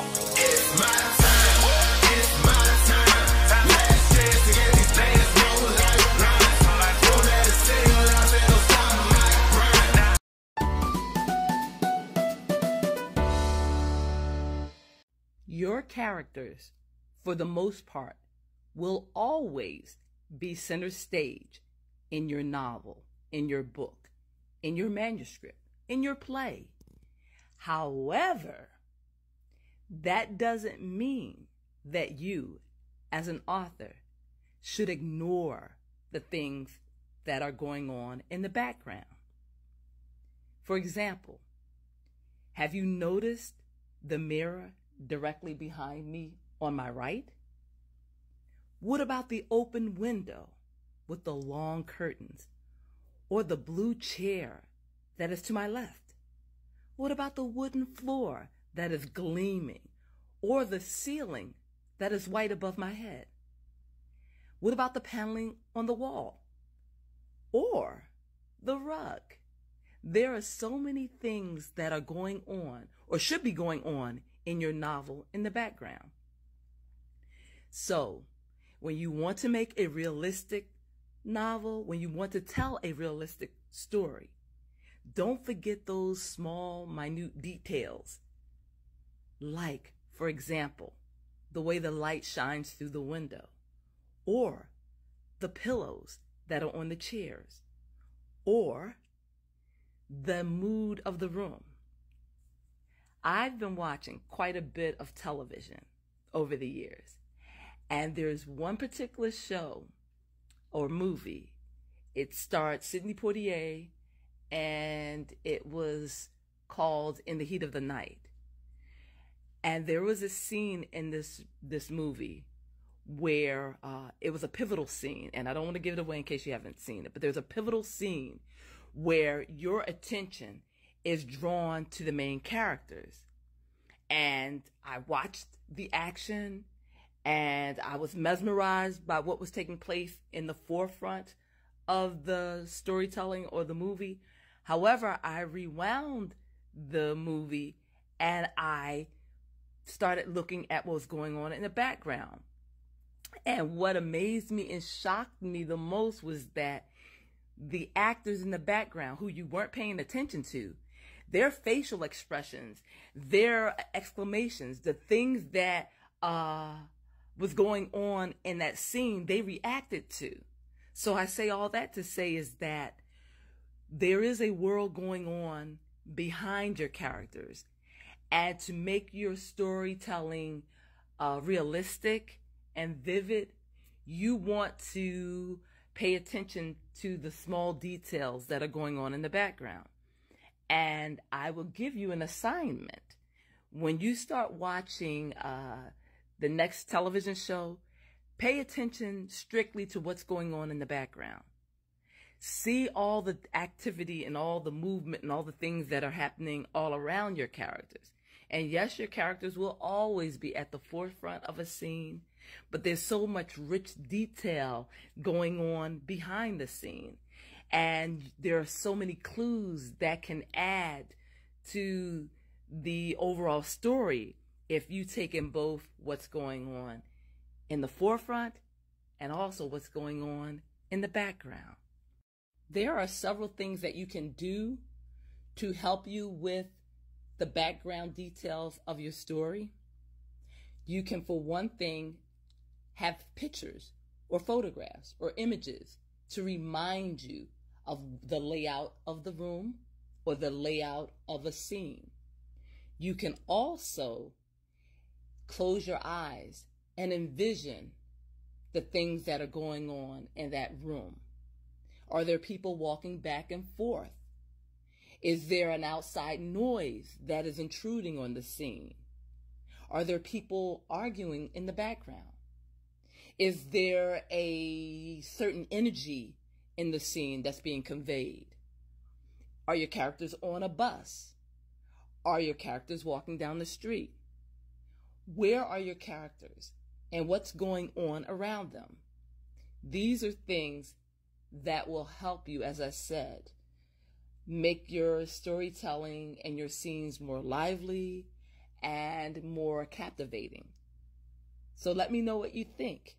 on. It's my time. It's my time. Last chance to get these things roll like blind. Don't let it sail out, it'll stop my grind. Your characters, for the most part, will always be center stage in your novel, in your book, in your manuscript, in your play. However, that doesn't mean that you, as an author, should ignore the things that are going on in the background. For example, have you noticed the mirror directly behind me on my right? What about the open window with the long curtains, or the blue chair that is to my left? What about the wooden floor that is gleaming, or the ceiling that is white above my head? What about the paneling on the wall, or the rug? There are so many things that are going on, or should be going on, in your novel in the background. So, when you want to make a realistic novel, when you want to tell a realistic story, don't forget those small, minute details. Like, for example, the way the light shines through the window, or the pillows that are on the chairs, or the mood of the room. I've been watching quite a bit of television over the years, and there's one particular show or movie. It starred Sidney Poitier, and it was called In the Heat of the Night. And there was a scene in this movie where it was a pivotal scene, and I don't want to give it away in case you haven't seen it, but there's a pivotal scene where your attention is drawn to the main characters. And I watched the action, and I was mesmerized by what was taking place in the forefront of the storytelling or the movie. However, I rewound the movie and I started looking at what was going on in the background. And what amazed me and shocked me the most was that the actors in the background who you weren't paying attention to, their facial expressions, their exclamations, the things that was going on in that scene, they reacted to. So I say all that to say is that there is a world going on behind your characters. And to make your storytelling realistic and vivid, you want to pay attention to the small details that are going on in the background. And I will give you an assignment. When you start watching the next television show, pay attention strictly to what's going on in the background. See all the activity and all the movement and all the things that are happening all around your characters. And yes, your characters will always be at the forefront of a scene, but there's so much rich detail going on behind the scene. And there are so many clues that can add to the overall story if you take in both what's going on in the forefront and also what's going on in the background. There are several things that you can do to help you with the background details of your story. You can, for one thing, have pictures or photographs or images to remind you of the layout of the room or the layout of a scene. You can also close your eyes and envision the things that are going on in that room. Are there people walking back and forth? Is there an outside noise that is intruding on the scene? Are there people arguing in the background? Is there a certain energy in the scene that's being conveyed? Are your characters on a bus? Are your characters walking down the street? Where are your characters and what's going on around them? These are things that will help you, as I said, make your storytelling and your scenes more lively and more captivating. So let me know what you think.